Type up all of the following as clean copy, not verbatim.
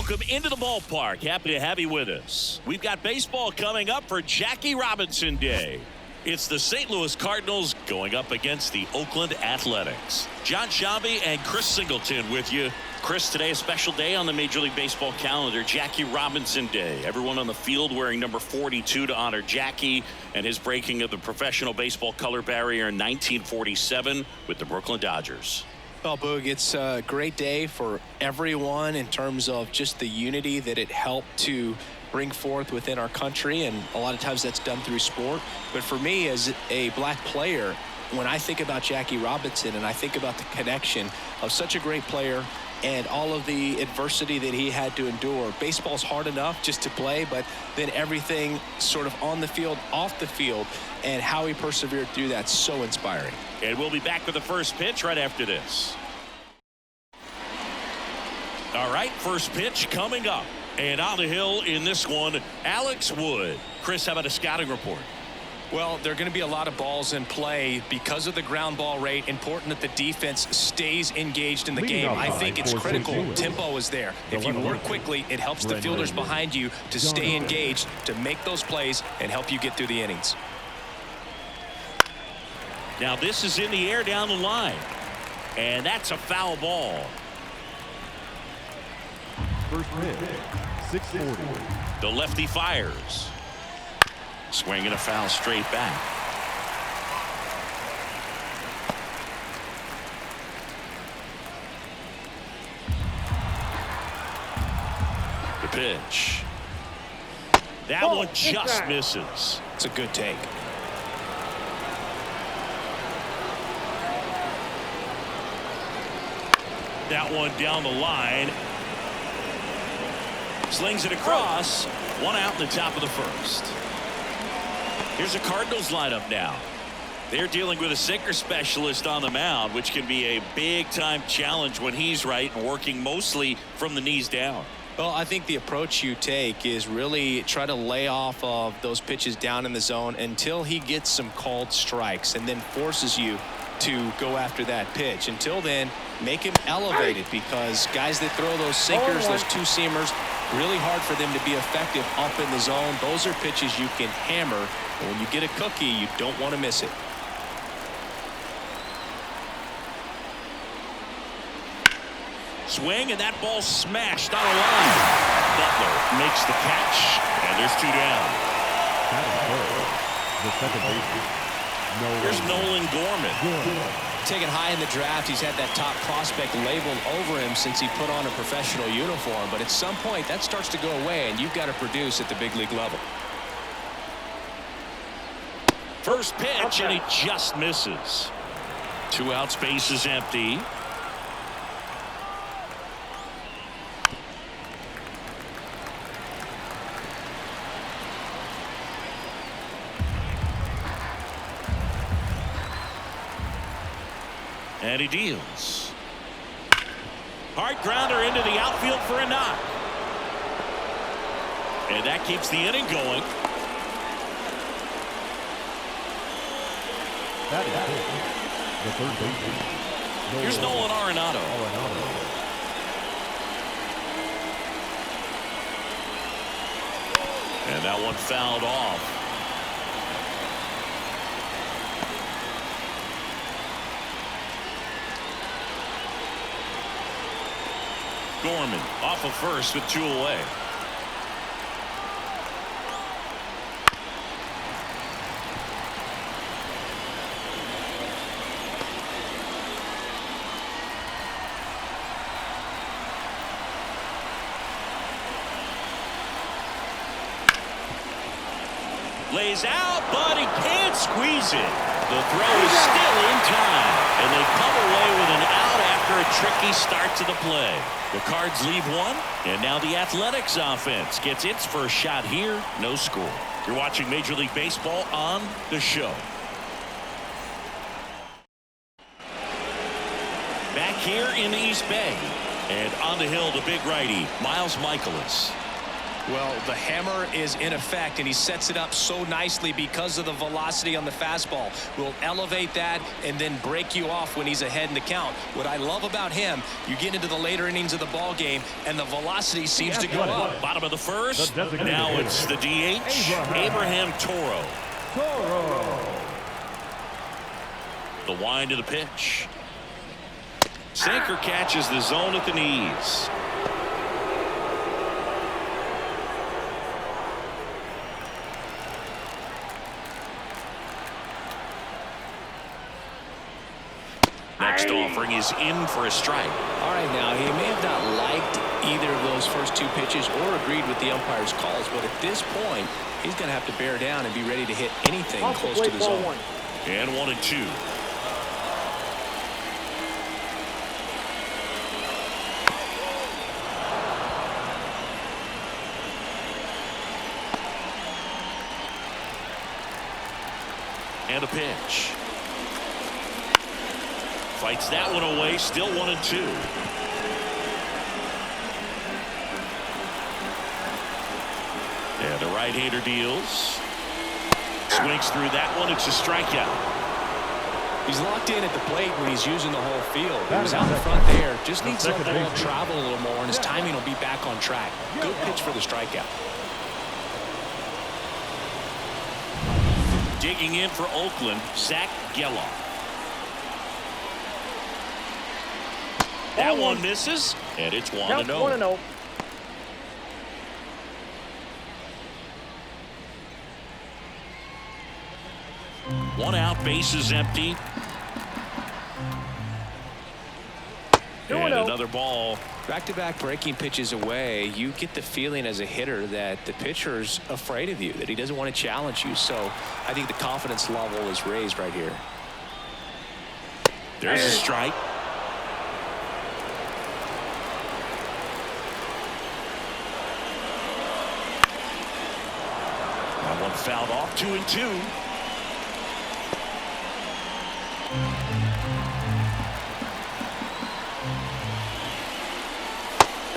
welcome into the ballpark. Happy to have you with us. We've got baseball coming up for Jackie Robinson Day. It's the St. Louis Cardinals going up against the Oakland Athletics. John Shambi and Chris Singleton with you. Chris, today a special day on the Major League Baseball calendar, Jackie Robinson Day. Everyone on the field wearing number 42 to honor Jackie and his breaking of the professional baseball color barrier in 1947 with the Brooklyn Dodgers. Well, Boog, it's a great day for everyone in terms of just the unity that it helped to bring forth within our country, and a lot of times that's done through sport. But for me, as a black player, when I think about Jackie Robinson and I think about the connection of such a great player and all of the adversity that he had to endure, baseball's hard enough just to play, but then everything sort of on the field, off the field, and how he persevered through that, so inspiring. And we'll be back with the first pitch right after this. All right, first pitch coming up. And on the hill in this one, Alex Wood. Chris, how about a scouting report? Well, there are going to be a lot of balls in play because of the ground ball rate. Important that the defense stays engaged in the game. I think it's critical. Tempo is there. If you work quickly, it helps the fielders behind you to stay engaged, to make those plays, and help you get through the innings. Now this is in the air down the line. And that's a foul ball. First pitch, 640. The lefty fires. Swinging a foul straight back. The pitch. That one just misses. It's a good take. That one down the line. Slings it across. One out in the top of the first. Here's a Cardinals lineup now. They're dealing with a sinker specialist on the mound, which can be a big-time challenge when he's right and working mostly from the knees down. Well, I think the approach you take is really try to lay off of those pitches down in the zone until he gets some called strikes and then forces you to go after that pitch. Until then, make him elevated, because guys that throw those sinkers, those two-seamers, really hard for them to be effective up in the zone. Those are pitches you can hammer, and when you get a cookie, you don't want to miss it. Swing, and that ball smashed on a line. Butler makes the catch, and there's two down. The second baseman. Here's Nolan Gorman. Taken high in the draft, he's had that top prospect labeled over him since he put on a professional uniform. But at some point, that starts to go away, and you've got to produce at the big league level. First pitch, and he just misses. 2 outs, base is empty. And he deals. Hard grounder into the outfield for a knock. And that keeps the inning going. That is it. The third baseman. Here's Nolan Arenado. And that one fouled off. Gorman off of first with 2 away. Lays out, but he can't squeeze it. The throw is still in time, and they come away with an out after a tricky start to the play. The Cards leave one, and now the Athletics offense gets its first shot here. No score. You're watching Major League Baseball on The Show. Back here in the East Bay, and on the hill, the big righty, Miles Michaelis. Well, the hammer is in effect, and he sets it up so nicely because of the velocity on the fastball. Will elevate that and then break you off when he's ahead in the count. What I love about him, you get into the later innings of the ball game, and the velocity seems to go up. Bottom of the first. Now it's the DH, Abraham Toro. The wind of the pitch. Sinker catches the zone at the knees. Next offering is in for a strike. All right, now, he may have not liked either of those first two pitches or agreed with the umpire's calls, but at this point, he's going to have to bear down and be ready to hit anything close to the zone. And 1-2. And a pitch. Fights that one away, still 1-2. And the right-hander deals. Swings through that one. It's a strikeout. He's locked in at the plate when he's using the whole field. He was out in front there. Just needs to let the ball travel a little more, and his timing will be back on track. Good pitch for the strikeout. Digging in for Oakland, Zach Geloff. That one misses, and it's 1-0. 1-0. One out, bases empty. And another ball. Back-to-back breaking pitches away, you get the feeling as a hitter that the pitcher's afraid of you, that he doesn't want to challenge you. So I think the confidence level is raised right here. There's a strike. That one fouled off, 2-2.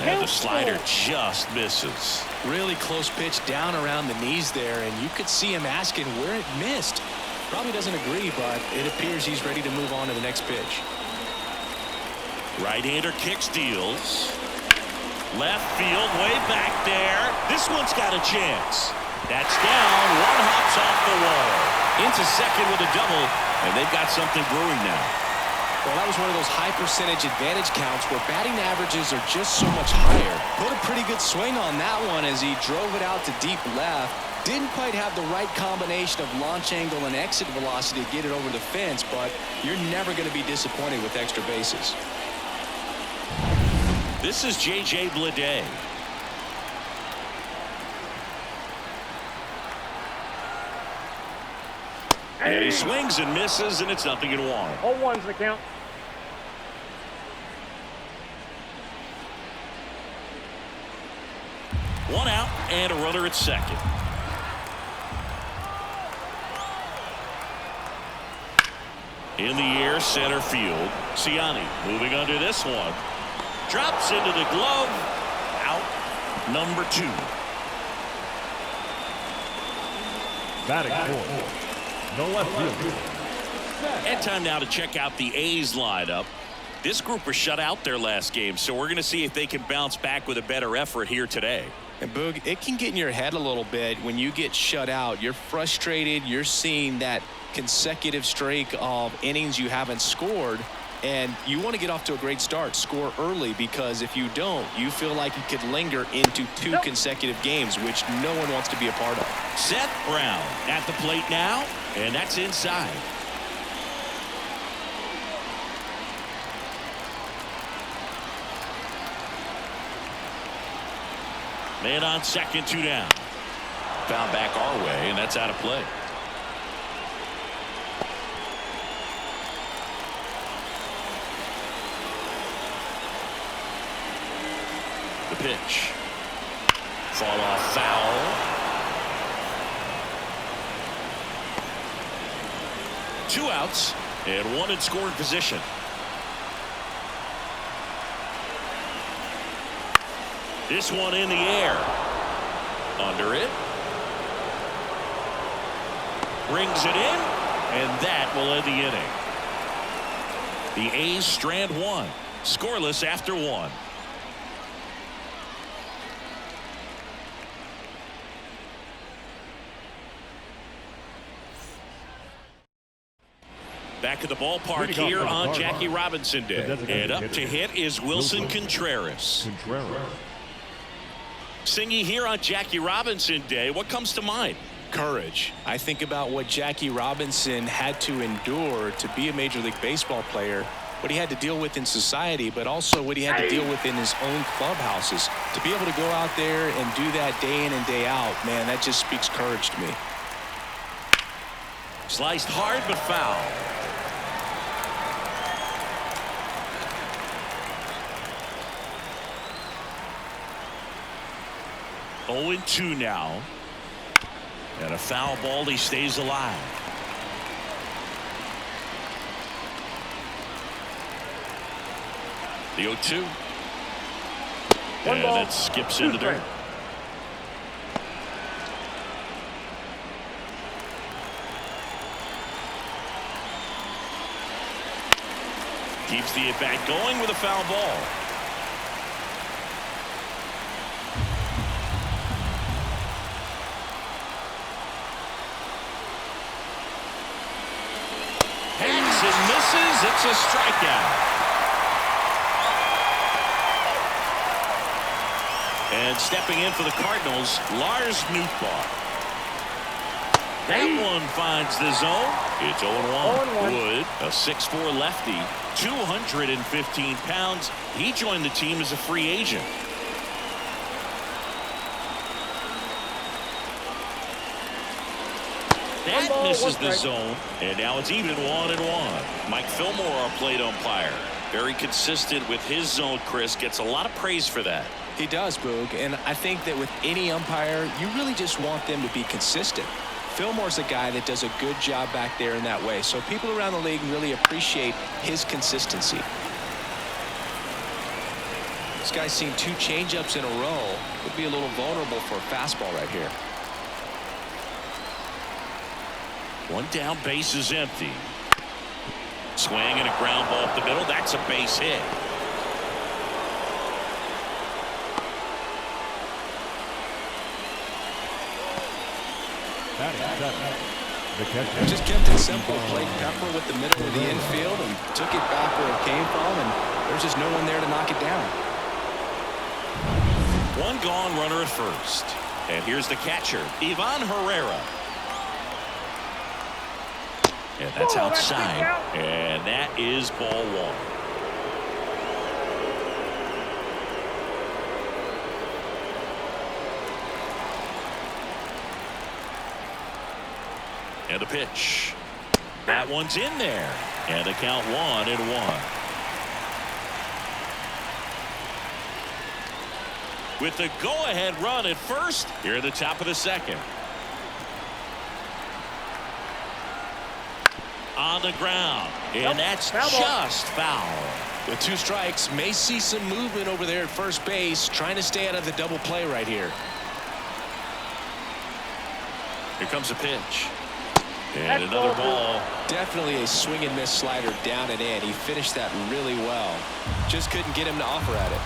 And the slider just misses. Really close pitch down around the knees there, and you could see him asking where it missed. Probably doesn't agree, but it appears he's ready to move on to the next pitch. Right-hander kicks, deals. Left field, way back there. This one's got a chance. That's down. One hops off the wall. Into second with a double, and they've got something brewing now. Well, that was one of those high percentage advantage counts where batting averages are just so much higher. Put a pretty good swing on that one as he drove it out to deep left. Didn't quite have the right combination of launch angle and exit velocity to get it over the fence, but you're never going to be disappointed with extra bases. This is J.J. Bleday. And he swings and misses, and it's 0-1. 0-1's the count. One out and a runner at second. In the air, center field. Ciani moving under this one. Drops into the glove. Out number 2. Batting fourth. No left field. And time now to check out the A's lineup. This group was shut out their last game, so we're going to see if they can bounce back with a better effort here today. And Boog, it can get in your head a little bit when you get shut out. You're frustrated. You're seeing that consecutive streak of innings you haven't scored, and you want to get off to a great start, score early, because if you don't, you feel like you could linger into 2 consecutive games, which no one wants to be a part of. Seth Brown at the plate now, and that's inside. Man on second, 2 down. Found back our way, and that's out of play. The pitch. Fall off foul. Two outs and one in scoring position. This one in the air. Under it. Brings it in, and that will end the inning. The A's strand one. Scoreless after one. Back at the ballpark here on Jackie Robinson Day. And up to hit is Wilson Contreras. Singy here on Jackie Robinson Day. What comes to mind? Courage. I think about what Jackie Robinson had to endure to be a Major League Baseball player, what he had to deal with in society, but also what he had to deal with in his own clubhouses. To be able to go out there and do that day in and day out, man, that just speaks courage to me. Sliced hard but foul. Oh, 0-2 now. And a foul ball. He stays alive. The 0-2. And that skips into dirt. Keeps the at-bat going with a foul ball. And misses. It's a strikeout. And stepping in for the Cardinals, Lars Nootbaar. That one finds the zone. It's 0-1. Wood, a 6'4" lefty, 215 pounds. He joined the team as a free agent. That misses the zone, and now it's even 1-1. Mike Fillmore, our plate umpire, very consistent with his zone. Chris gets a lot of praise for that. He does, Boog, and I think that with any umpire, you really just want them to be consistent. Fillmore's a guy that does a good job back there in that way, so people around the league really appreciate his consistency. This guy's seen 2 changeups in a row. Would be a little vulnerable for a fastball right here. One down, base is empty. Swing and a ground ball up the middle. That's a base hit. Just kept it simple. Played Pepper with the middle of the infield and took it back where it came from, and there's just no one there to knock it down. One gone, runner at first. And here's the catcher, Ivan Herrera. And that's outside. And that is ball one. And the pitch. That one's in there. And the count 1-1. With the go-ahead run at first here at the top of the second. On the ground, and that's just foul. With 2 strikes, may see some movement over there at first base, trying to stay out of the double play right here. Here comes a pitch. And another ball. Definitely a swing and miss slider down and in. He finished that really well. Just couldn't get him to offer at it.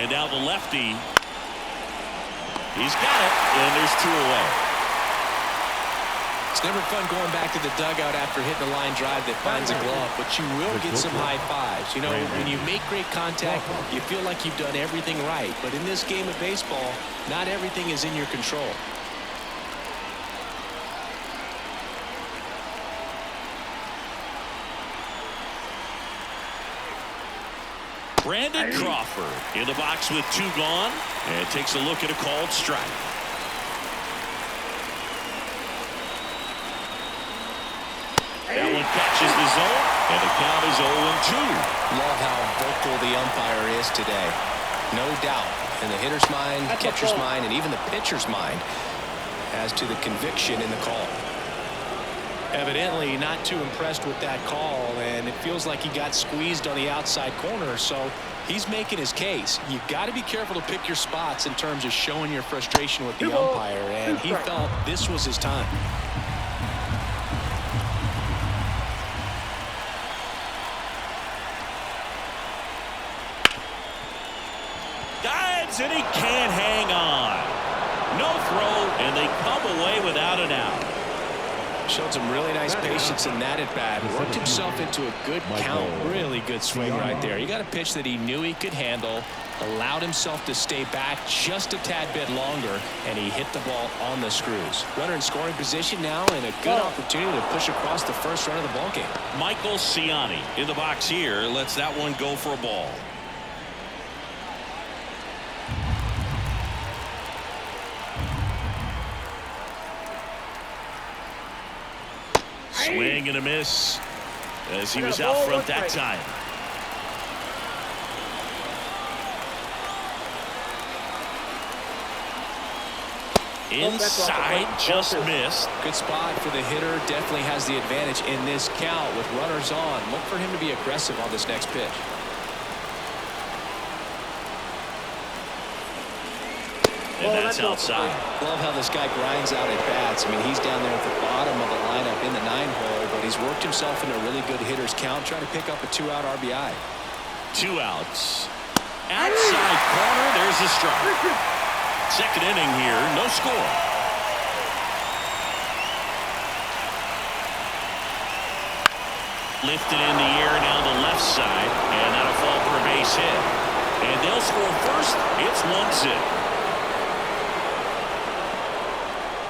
And now the lefty. He's got it, and there's 2 away. It's never fun going back to the dugout after hitting a line drive that finds a glove, but you will get some high fives. You know, when you make great contact, you feel like you've done everything right. But in this game of baseball, not everything is in your control. Brandon Crawford in the box with 2 gone, and takes a look at a called strike. That one catches the zone, and the count is 0-2. Love how vocal the umpire is today. No doubt in the hitter's mind, the catcher's mind, and even the pitcher's mind as to the conviction in the call. Evidently not too impressed with that call, and it feels like he got squeezed on the outside corner, so he's making his case. You got to be careful to pick your spots in terms of showing your frustration with the umpire, and he felt this was his time. Dives, and he can't hang on. No throw, and they come away without an out. Showed some really nice patience in that at bat. Worked himself into a good count. Really good swing right there. He got a pitch that he knew he could handle, allowed himself to stay back just a tad bit longer, and he hit the ball on the screws. Runner in scoring position now, and a good opportunity to push across the first run of the ballgame. Michael Ciani in the box here lets that one go for a ball. Swing and a miss as he was out front that time. Inside, just missed. Good spot for the hitter. Definitely has the advantage in this count with runners on. Look for him to be aggressive on this next pitch. And that's outside. Love how this guy grinds out at bats. I mean, he's down there at the bottom of the lineup in the 9-hole, but he's worked himself into a really good hitter's count, trying to pick up a 2-out RBI. 2 outs. Outside corner, there's a strike. Second inning here, no score. Lifted in the air now the left side, and that'll fall for a base hit. And they'll score first. It's 1-0.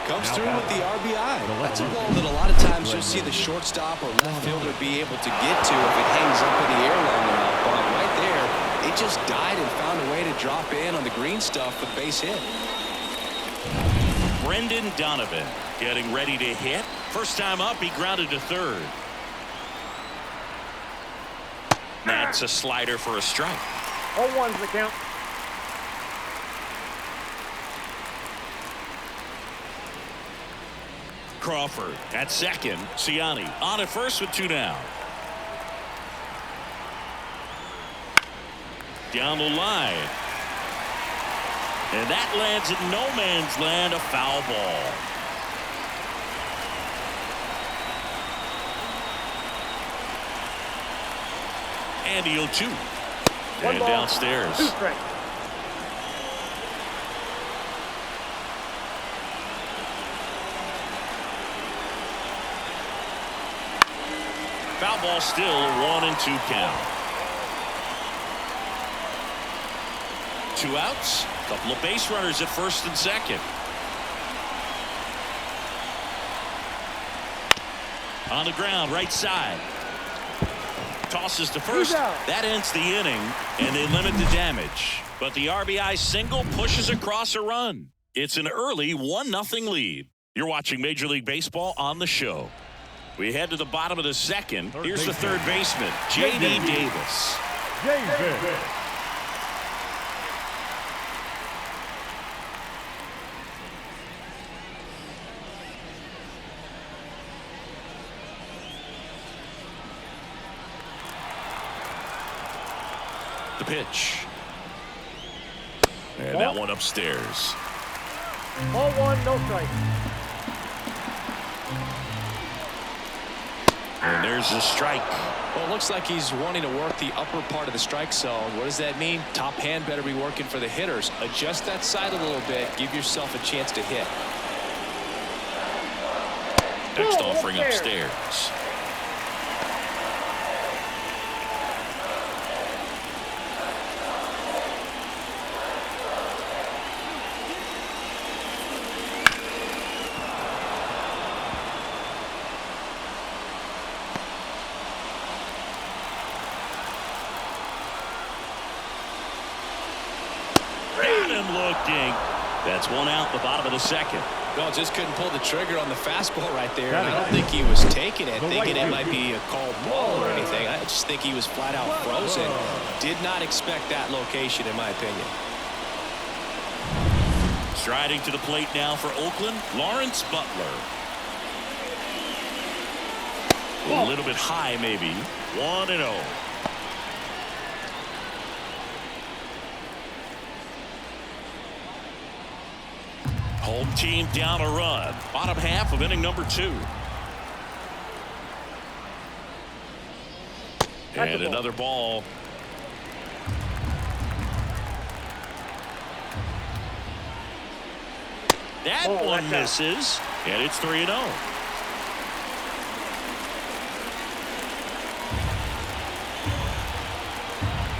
Comes through with the RBI. That's a ball that a lot of times you'll see the shortstop or left fielder be able to get to if it hangs up in the air long enough. But right there, it just died and found a way to drop in on the green stuff for the base hit. Brendan Donovan getting ready to hit. First time up, he grounded to third. That's a slider for a strike. 0-1's the count. Crawford at second. Ciani on at first with 2 down. Down the line. And that lands in no man's land, a foul ball. And the 0-2. And downstairs. 2 strikes. Foul ball still, a 1-2 count. 2 outs. Couple of base runners at first and second. On the ground, right side. Tosses to first. That ends the inning, and they limit the damage. But the RBI single pushes across a run. It's an early 1-0 lead. You're watching Major League Baseball on the show. We head to the bottom of the second. Here's the third baseman, J.D. Davis. The pitch. And that one upstairs. 0-1, no strike. And there's a strike. Well, it looks like he's wanting to work the upper part of the strike zone. What does that mean? Top hand better be working for the hitters. Adjust that side a little bit. Give yourself a chance to hit. Next offering upstairs. Looking. That's 1 out, the bottom of the second. Well, just couldn't pull the trigger on the fastball right there. And I don't think he was taking it, thinking it might be a called ball or anything. I just think he was flat out frozen. Did not expect that location, in my opinion. Striding to the plate now for Oakland, Lawrence Butler. A little bit high, maybe. 1-0. Home team down a run. Bottom half of inning number 2. And another ball. That one misses, and it's 3-0.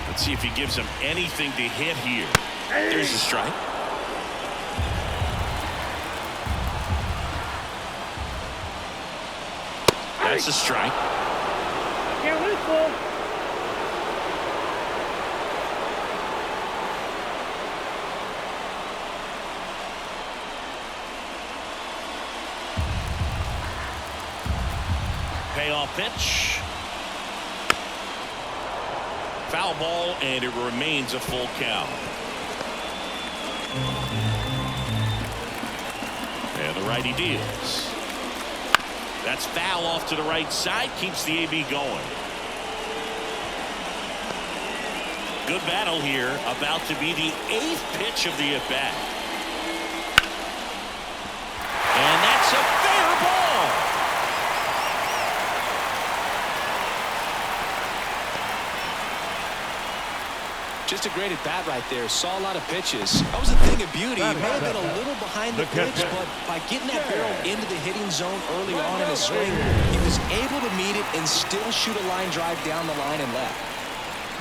Let's see if he gives him anything to hit here. There's a strike. That's a strike. Can't lose, ball. Payoff pitch. Foul ball, and it remains a full count. And the righty deals. That's foul off to the right side. Keeps the AB going. Good battle here. About to be the 8th pitch of the at-bat. And that's a fair ball. Just a great at bat right there. Saw a lot of pitches. That was a thing of beauty. He may have been a little behind the pitch, but by getting that barrel into the hitting zone early on in his swing, he was able to meet it and still shoot a line drive down the line and left.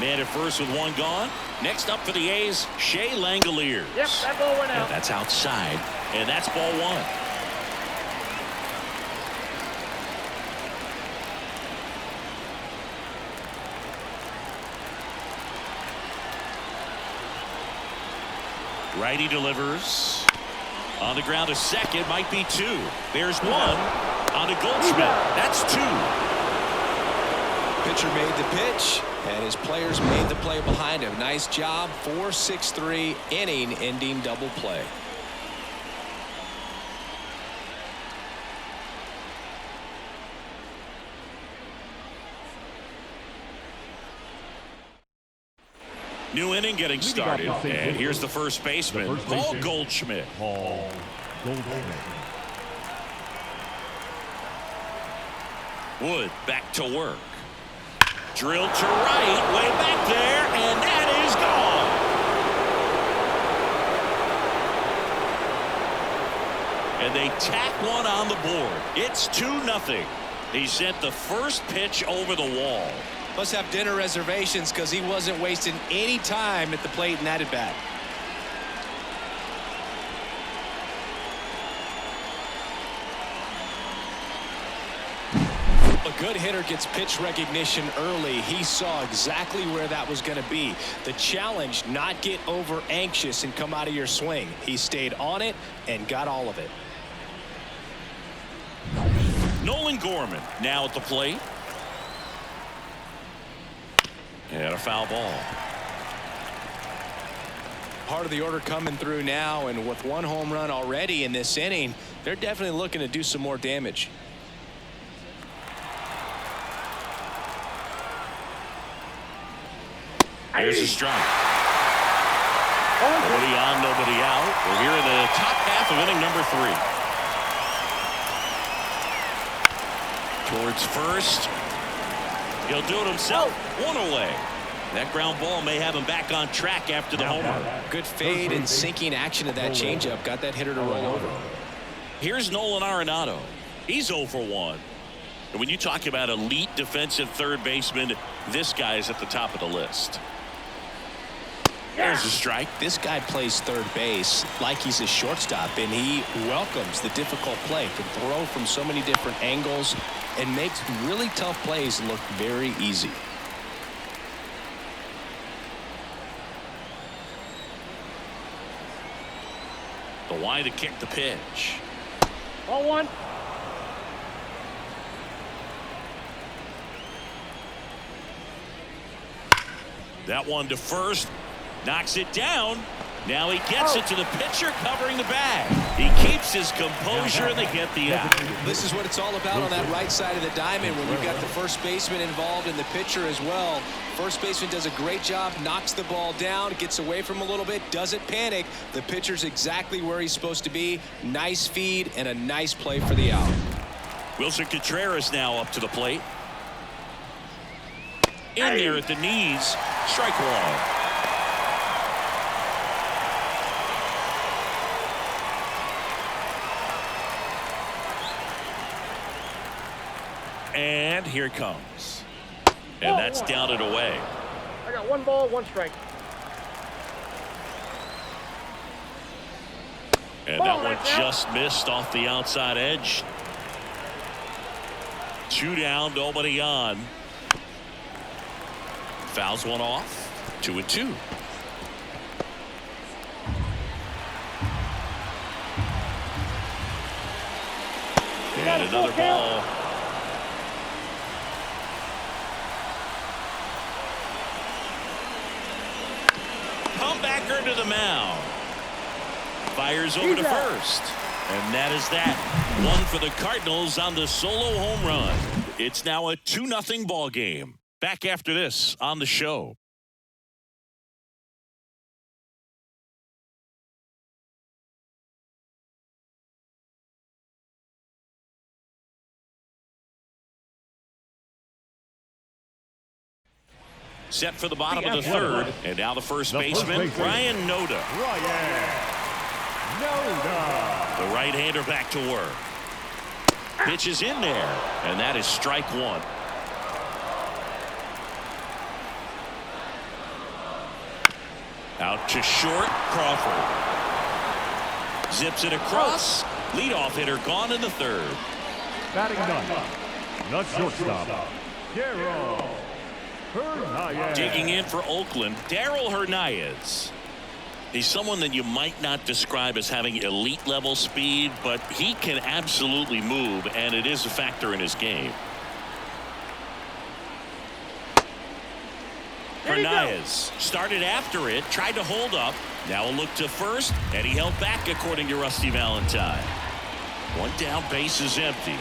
Man at first with one gone. Next up for the A's, Shea Langoliers. Yep, that ball went out. And that's outside, and that's ball 1. Righty delivers. On the ground to second, might be 2. There's 1 on to Goldschmidt. That's 2. Pitcher made the pitch, and his players made the play behind him. Nice job. 4-6-3 inning-ending double play. New inning getting started, and here's the first baseman, Paul Goldschmidt. Paul Goldschmidt. Wood back to work. Drilled to right, way back there, and that is gone. And they tack one on the board. It's 2-0. He sent the first pitch over the wall. Must have dinner reservations because he wasn't wasting any time at the plate in that at bat. A good hitter gets pitch recognition early. He saw exactly where that was going to be. The challenge, not get over anxious and come out of your swing. He stayed on it and got all of it. Nolan Gorman now at the plate. And a foul ball. Part of the order coming through now, and with 1 home run already in this inning, they're definitely looking to do some more damage. There's a strike. Nobody on, nobody out. We're here in the top half of inning number 3. Towards first. He'll do it himself. 1 away. That ground ball may have him back on track after the homer. Good fade and sinking action of that changeup. Got that hitter to roll over. Here's Nolan Arenado. He's 0 for 1. And when you talk about elite defensive third baseman, this guy is at the top of the list. There's a strike. This guy plays third base like he's a shortstop, and he welcomes the difficult play. Can throw from so many different angles and makes really tough plays look very easy. The wide to kick the pitch. Ball 1. That one to first. Knocks it down. Now he gets it to the pitcher covering the bag. He keeps his composure and they get the out. This is what it's all about on that right side of the diamond when you've got the first baseman involved and the pitcher as well. First baseman does a great job, knocks the ball down, gets away from him a little bit, doesn't panic. The pitcher's exactly where he's supposed to be. Nice feed and a nice play for the out. Wilson Contreras now up to the plate. In there at the knees. Strike one. And here it comes. And that's down and away. I got 1 ball, 1 strike. And that one just missed off the outside edge. 2 down, nobody on. Fouls one off. 2-2. And another ball. Comebacker to the mound. Fires over to first. And that is that. One for the Cardinals on the solo home run. It's now a 2-0 ball game. Back after this on the show. Set for the bottom of the third. And now the first baseman, Ryan Noda. The right-hander back to work. Pitch is in there. And that is strike one. Out to short, Crawford. Zips it across. Leadoff hitter gone in the third. Batting ninth, the shortstop, Darryl Hernandez. Digging in for Oakland, Darryl Hernandez. He's someone that you might not describe as having elite level speed, but he can absolutely move, and it is a factor in his game. Hernandez started after it, tried to hold up. Now a look to first, and he held back according to Rusty Valentine. 1 down, base is empty.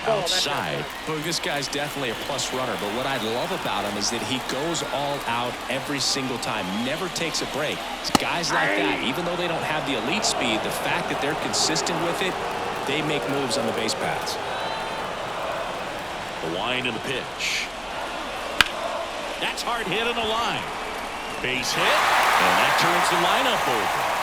Outside. Well, this guy's definitely a plus runner, but what I love about him is that he goes all out every single time, never takes a break. It's guys like that, even though they don't have the elite speed, the fact that they're consistent with it, they make moves on the base paths. The wind and the pitch. That's hard hit on the line. Base hit, and that turns the lineup over.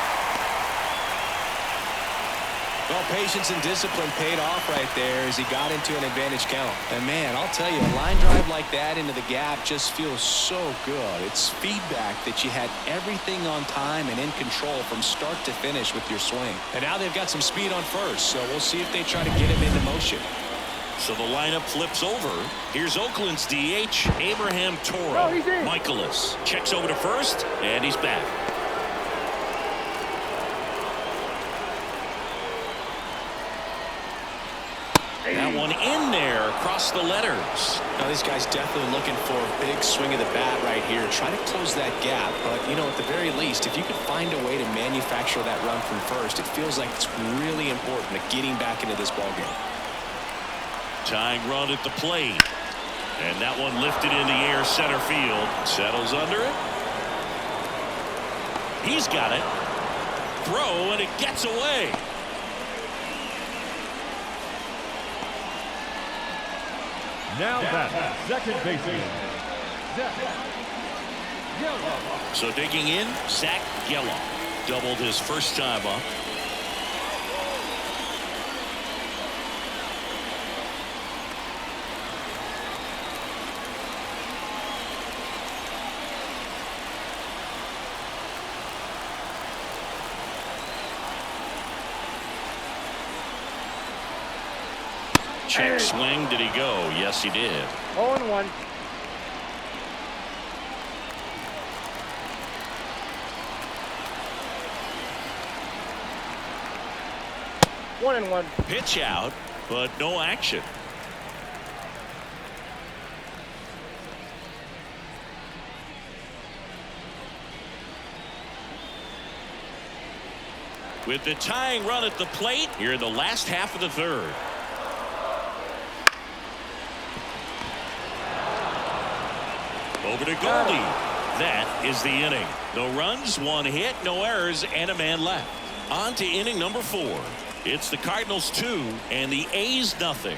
Well, patience and discipline paid off right there as he got into an advantage count. And man, I'll tell you, a line drive like that into the gap just feels so good. It's feedback that you had everything on time and in control from start to finish with your swing. And now they've got some speed on first, so we'll see if they try to get him into motion. So the lineup flips over. Here's Oakland's DH, Abraham Toro. Michaelis checks over to first, and he's back. That one in there across the letters. Now this guy's definitely looking for a big swing of the bat right here. Try to close that gap. But, you know, at the very least, if you could find a way to manufacture that run from first, it feels like it's really important to getting back into this ballgame. Tying run at the plate. And that one lifted in the air center field. Settles under it. He's got it. Throw, and it gets away. Now that second baseman, Zach Gelof. So digging in, Zach Gelof doubled his first time up. Check swing. Did he go? Yes, he did. 0-1. One and one. Pitch out, but no action. with the tying run at the plate here in the last half of the third. Over to Goldie. That is the inning. No runs, 1 hit, no errors, and a man left. On to inning number 4. It's the Cardinals 2 and the A's nothing.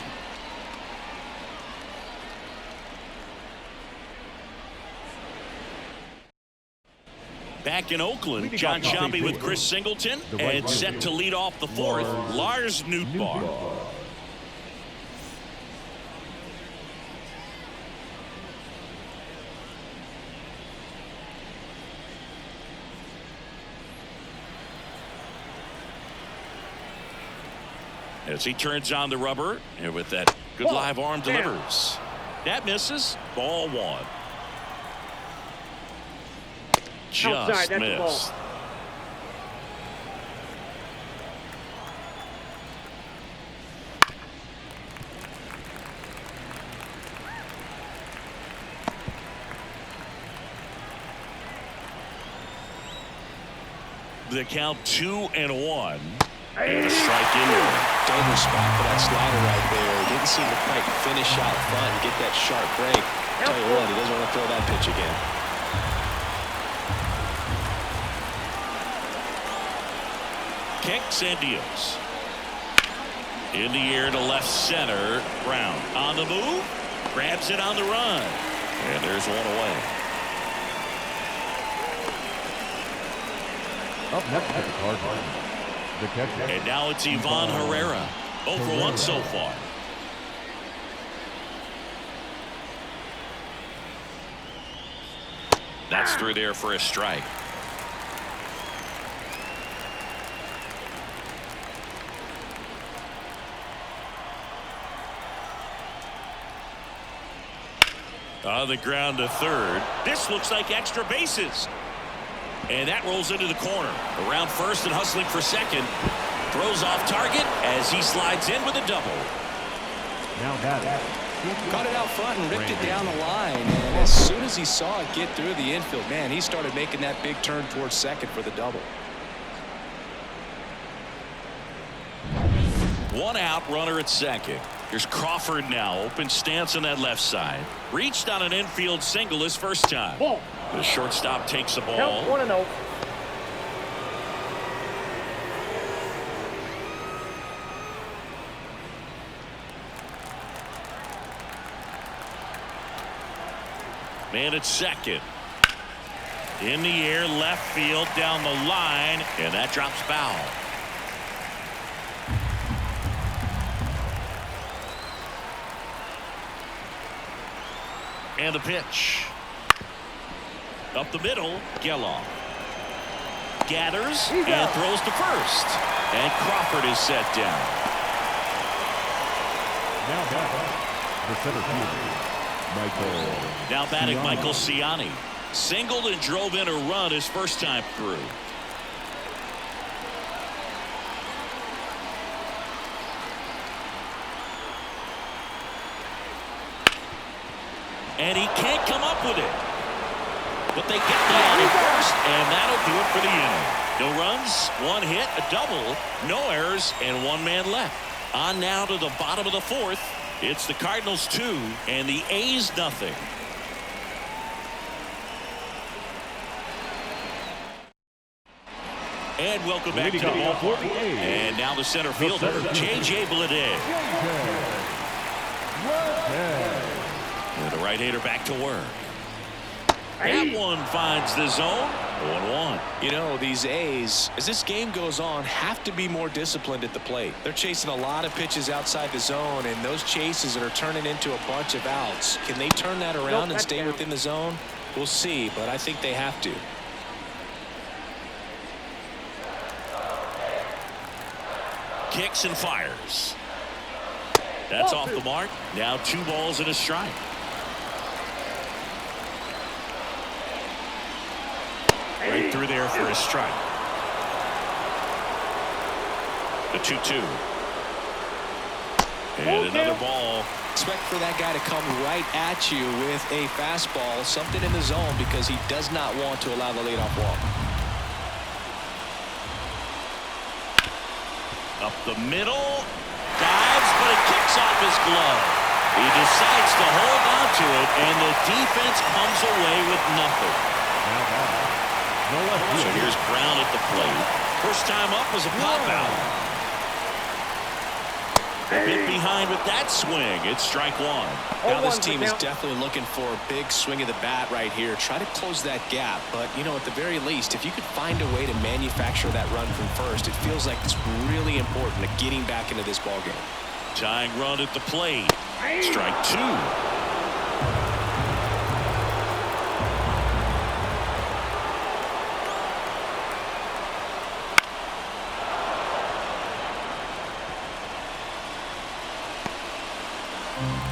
Back in Oakland, John Sciambi with Chris Singleton, and set to lead off the 4th, Lars Nootbaar. As he turns on the rubber, and with that good live arm delivers. That misses. Ball 1. Just missed. The count 2-1. And a strike in there. Dangerous spot for that slider right there. Didn't seem to quite finish out front and get that sharp break. Tell you what, he doesn't want to throw that pitch again. Kicks and deals. In the air to left center. Brown on the move. Grabs it on the run. And there's one away. Up next to the Cardinals. And now it's Ivan Herrera. 0 for 1 so far. That's through there for a strike. On the ground to third. This looks like extra bases. And that rolls into the corner. Around first and hustling for second. Throws off target as he slides in with a double. Now batting. Got it out front and ripped it down the line. And as soon as he saw it get through the infield, man, he started making that big turn towards second for the double. 1 out, runner at second. Here's Crawford now. Open stance on that left side. Reached on an infield single his first time. Ball. The shortstop takes the ball. Count 1-0. Man at second. In the air, left field, down the line, and that drops foul. And the pitch. Up the middle, Geloff. Gathers and throws to first. And Crawford is set down. Now batting. The center fielder, Michael. Now batting Ciani. Michael Ciani. Singled and drove in a run his first time through. And he can't come up with it. But they get the out at first, and that'll do it for the inning. No runs, 1 hit, a double, no errors, and 1 man left. On now to the bottom of the 4th. It's the Cardinals 2 and the A's nothing. And welcome back to the ballpark. And now the center fielder, J.J. Bleday. And the right-hander back to work. That one finds the zone. 1-1. You know, these A's, as this game goes on, have to be more disciplined at the plate. They're chasing a lot of pitches outside the zone, and those chases are turning into a bunch of outs. Can they turn that around and stay within the zone? We'll see, but I think they have to. Kicks and fires. That's off the mark. Now 2 balls and a strike. Right through there for a strike. The 2-2. And another ball. Expect for that guy to come right at you with a fastball, something in the zone, because he does not want to allow the leadoff walk. Up the middle. Dives, but it kicks off his glove. He decides to hold on to it, and the defense comes away with nothing. So here's Brown at the plate. First time up was a pop out. A bit behind with that swing. It's strike one. Now this team is definitely looking for a big swing of the bat right here. Try to close that gap. But, you know, at the very least, if you could find a way to manufacture that run from first, it feels like it's really important to getting back into this ballgame. Tying run at the plate. Strike two.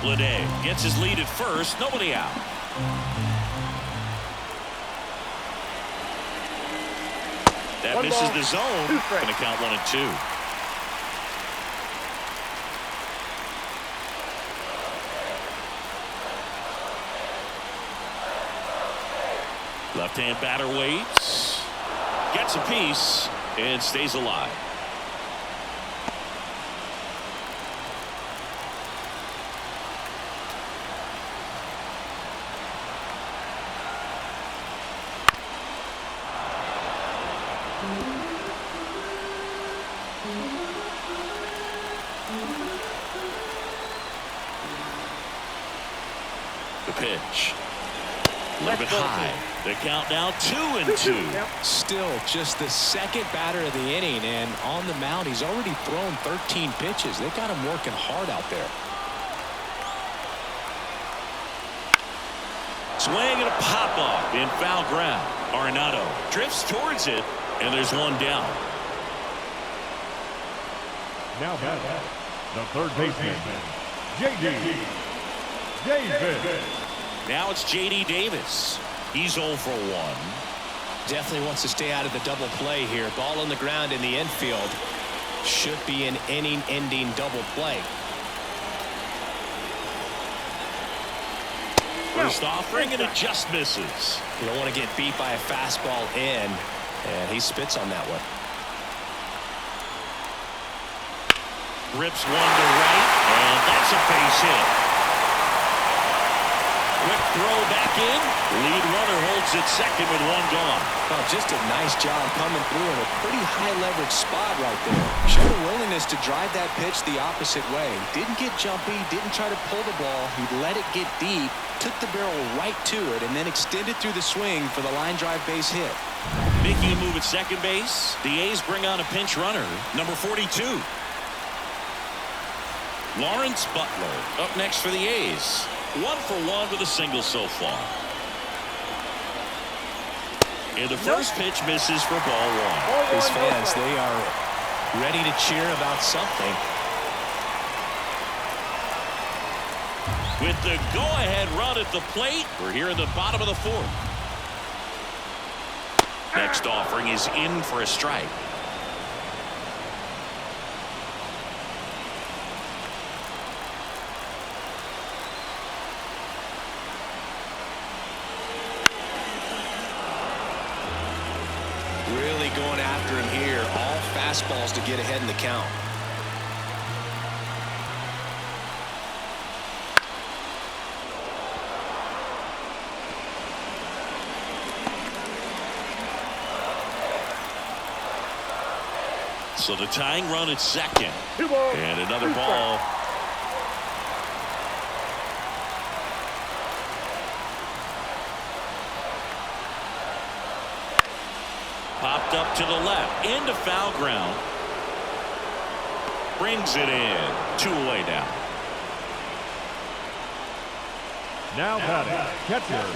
Bleday gets his lead at first. Nobody out. That misses the zone. Going to count 1-2. Left-hand batter waits. Gets a piece and stays alive. The pitch. A little bit high. The count now 2-2. Still just the second batter of the inning, and on the mound he's already thrown 13 pitches. They've got him working hard out there. Swing and a pop-up in foul ground. Arenado drifts towards it, and there's one down. Now batting, the third baseman, J.D. Davis. Now it's J.D. Davis. He's 0 for 1. Definitely wants to stay out of the double play here. Ball on the ground in the infield. Should be an inning-ending double play. First offering, and it just misses. You don't want to get beat by a fastball in, and he spits on that one. Rips one to right, and that's a base hit. Quick throw back in. Lead runner holds it second with one gone. Oh, just a nice job coming through in a pretty high leverage spot right there. Showed a willingness to drive that pitch the opposite way. Didn't get jumpy, didn't try to pull the ball. He let it get deep, took the barrel right to it, and then extended through the swing for the line drive base hit. Making a move at second base. The A's bring on a pinch runner, number 42. Lawrence Butler up next for the A's. 1 for 1 with a single so far. And the first pitch misses for ball one. These fans, they are ready to cheer about something. With the go-ahead run at the plate, we're here in the bottom of the fourth. Next offering is in for a strike. Really going after him here. All fastballs to get ahead in the count. So the tying run at second. And another ball. Popped up to the left, into foul ground. Brings it in. 2 away now. Now batting, catcher,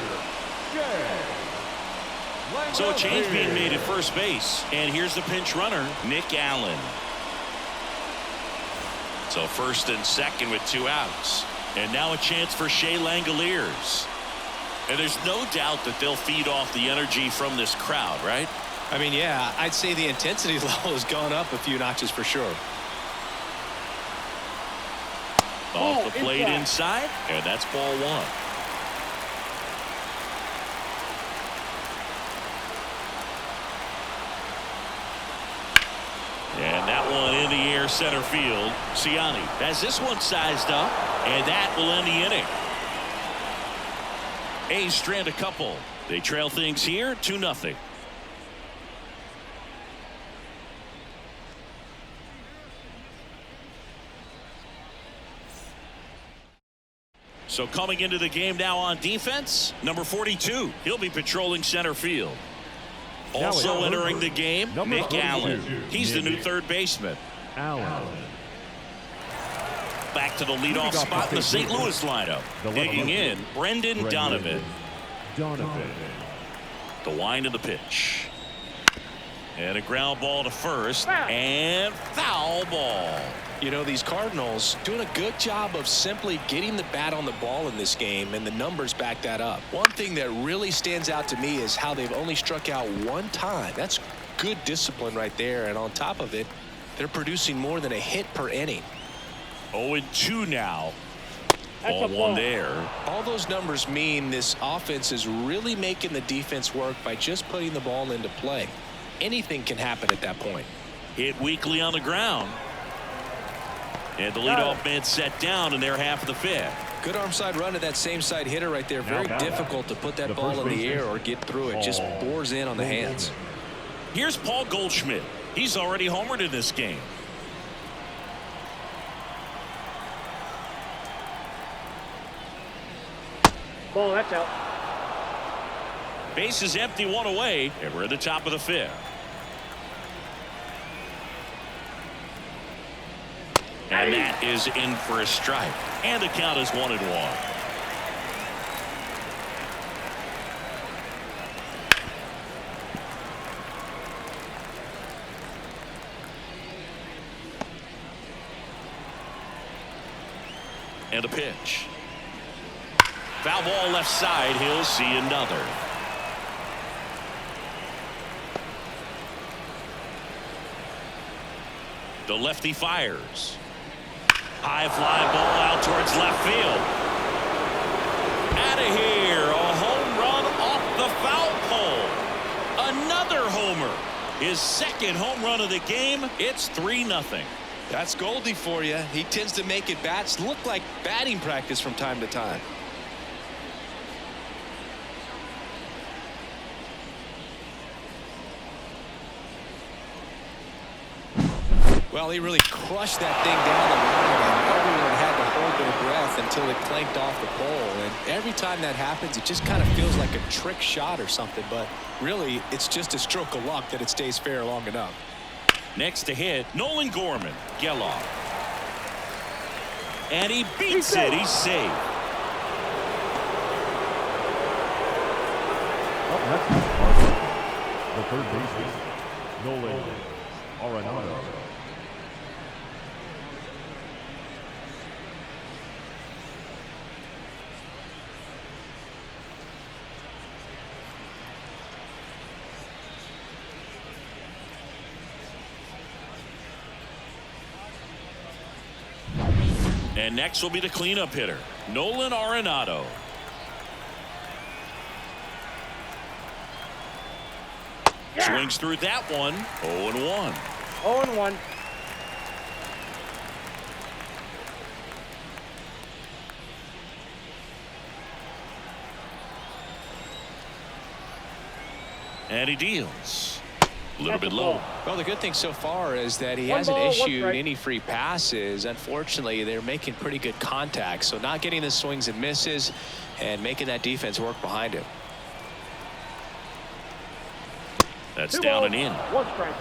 So a change being made at first base. And here's the pinch runner, Nick Allen. So first and second with 2 outs. And now a chance for Shea Langoliers. And there's no doubt that they'll feed off the energy from this crowd, right? I mean, yeah, I'd say the intensity level has gone up a few notches for sure. Off the plate inside, and that's ball one. And that one in the air center field. Siani has this one sized up, and that will end the inning. A's strand a couple. They trail things here 2-0. So coming into the game now on defense, number 42. He'll be patrolling center field. Also entering the game, Nick Allen. He's the new third baseman. Back to the leadoff spot in the St. Louis lineup. Digging in, Brendan Donovan. The wind of the pitch. And a ground ball to first. And foul ball. You know, these Cardinals doing a good job of simply getting the bat on the ball in this game, and the numbers back that up. One thing that really stands out to me is how they've only struck out one time. That's good discipline right there, and on top of it, they're producing more than a hit per inning. 0-2 now. Ball one there. All those numbers mean this offense is really making the defense work by just putting the ball into play. Anything can happen at that point. Hit weakly on the ground. And the leadoff man set down in their half of the fifth. Good arm side run to that same side hitter right there. Very difficult to put that ball in the air or get through it. Just bores in on the hands. Here's Paul Goldschmidt. He's already homered in this game. Ball, that's out. Base is empty, one away, and we're at the top of the fifth. And that is in for a strike. And the count is 1-1. And a pitch. Foul ball left side. He'll see another. The lefty fires. High fly ball out towards left field. Out of here. A home run off the foul pole. Another homer. His second home run of the game. It's 3-0. That's Goldie for you. He tends to make it bats look like batting practice from time to time. Well, he really crushed that thing down the line, and everyone had to hold their breath until it clanked off the pole. And every time that happens, it just kind of feels like a trick shot or something. But really, it's just a stroke of luck that it stays fair long enough. Next to hit, Nolan Gorman. Geloff. And he beats it. He's safe. Up next, the third baseman, Nolan Arenado. And next will be the cleanup hitter, Nolan Arenado. Swings through that one. 0-1. 0-1. And he deals. A little bit low. Well, the good thing so far is that he hasn't issued any free passes. Unfortunately, they're making pretty good contact, so not getting the swings and misses and making that defense work behind him. That's down and in. 1 strike.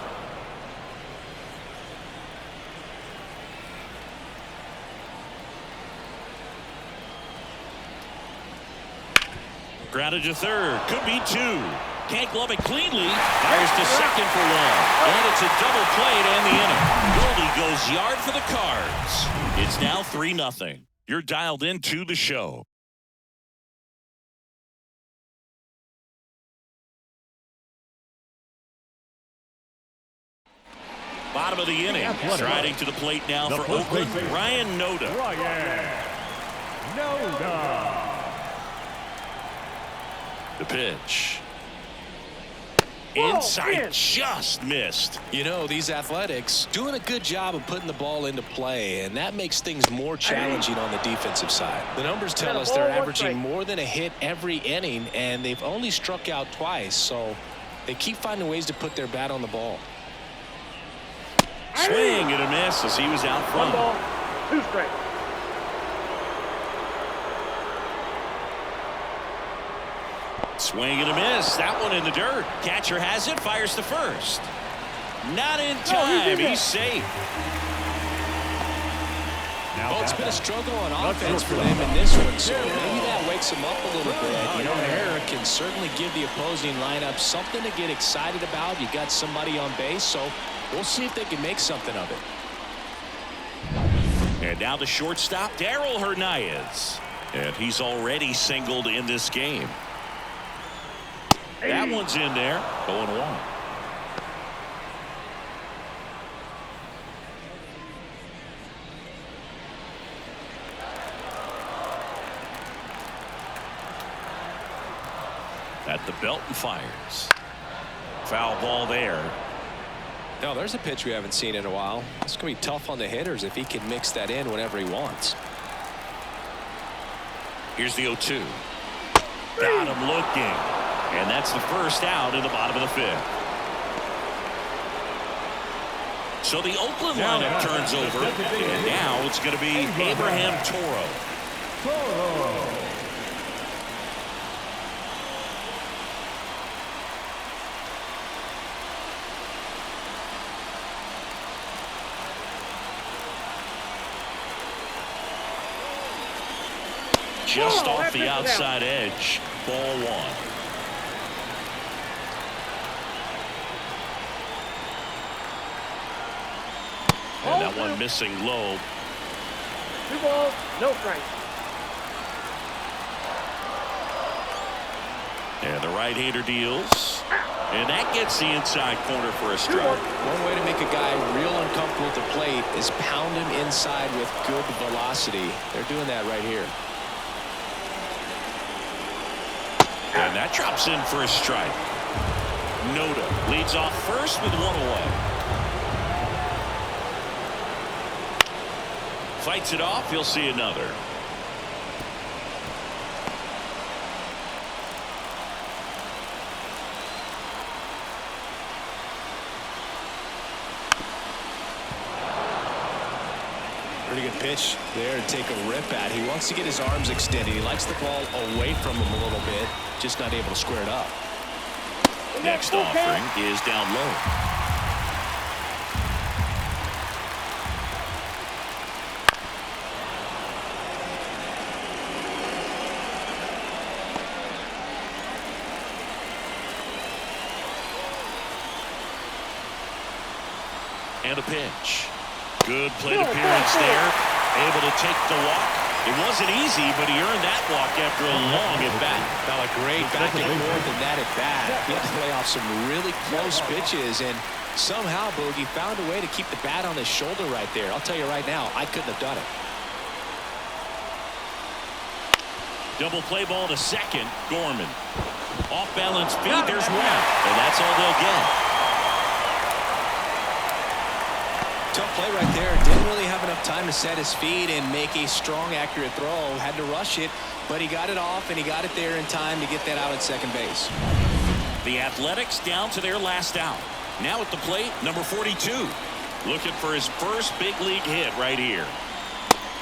Grounded to third. Could be 2. Can't glove it cleanly. Fires to second for 1. And it's a double play to end the inning. Goldie goes yard for the Cards. It's now 3-0. You're dialed into the show. Bottom of the inning. Striding to the plate now for Oakland, Ryan Noda. The pitch. Inside, just missed. You know, these Athletics doing a good job of putting the ball into play, and that makes things more challenging on the defensive side. The numbers tell us they're averaging more than a hit every inning, and they've only struck out twice, so they keep finding ways to put their bat on the ball. Swing and a miss as he was out front. 1 ball, 2 strikes. Swing and a miss. That one in the dirt. Catcher has it, fires to first. Not in time. He's safe. Well, it's been a struggle on offense for them in this one, so maybe that wakes them up a little bit. You know, an error can certainly give the opposing lineup something to get excited about. You got somebody on base, so we'll see if they can make something of it. And now the shortstop, Darryl Hernandez. And he's already singled in this game. That one's in there. 0-1. At the belt and fires. Foul ball there. No, there's a pitch we haven't seen in a while. It's going to be tough on the hitters if he can mix that in whenever he wants. Here's the 0-2. Got him looking. And that's the first out in the bottom of the 5th. So the Oakland lineup turns over. And now it's going to be Abraham Toro. Just off the outside edge. Ball 1. And that one missing low. 2 balls, no strikes. And the right-hander deals. And that gets the inside corner for a strike. One way to make a guy real uncomfortable at the plate is pound him inside with good velocity. They're doing that right here. And that drops in for a strike. Noda leads off first with 1 away. Fights it off. He'll see another. Pretty good pitch there to take a rip at. He wants to get his arms extended. He likes the ball away from him a little bit. Just not able to square it up. Next offering is down low. And a pitch. Good plate appearance there. Able to take the walk. It wasn't easy, but he earned that walk after a long at-bat. Now a great back and forth in that at-bat. He had to play off some really close pitches, and somehow Bogey found a way to keep the bat on his shoulder right there. I'll tell you right now, I couldn't have done it. Double play ball to second. Gorman. Off-balance feed. There's one. And that's all they'll get. Tough play right there. Didn't really have enough time to set his feet and make a strong, accurate throw. Had to rush it, but he got it off, and he got it there in time to get that out at second base. The Athletics down to their last out. Now at the plate, number 42. Looking for his first big league hit right here.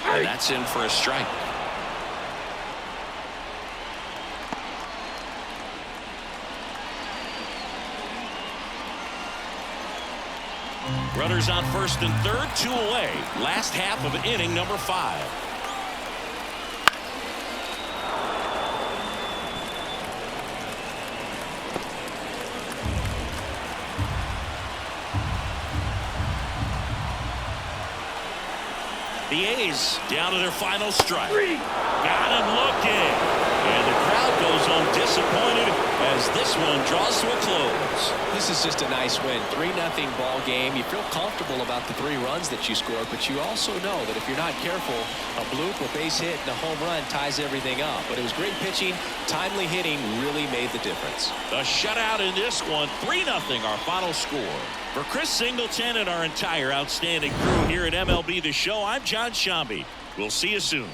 And that's in for a strike. Runners on first and third, 2 away. Last half of inning number 5. The A's down to their final strike. Got him looking. And the crowd goes home disappointed as this one draws to a close. This is just a nice win. 3-0 ball game. You feel comfortable about the 3 runs that you scored, but you also know that if you're not careful, a bloop, a base hit, and a home run ties everything up. But it was great pitching. Timely hitting really made the difference. The shutout in this one, 3-0 our final score. For Chris Singleton and our entire outstanding crew here at MLB The Show, I'm John Shambi. We'll see you soon.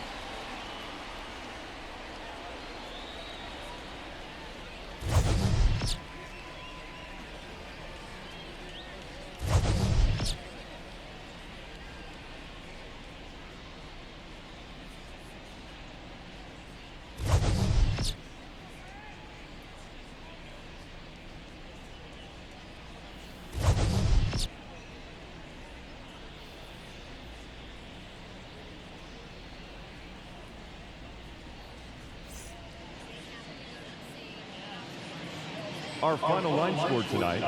Our final line score tonight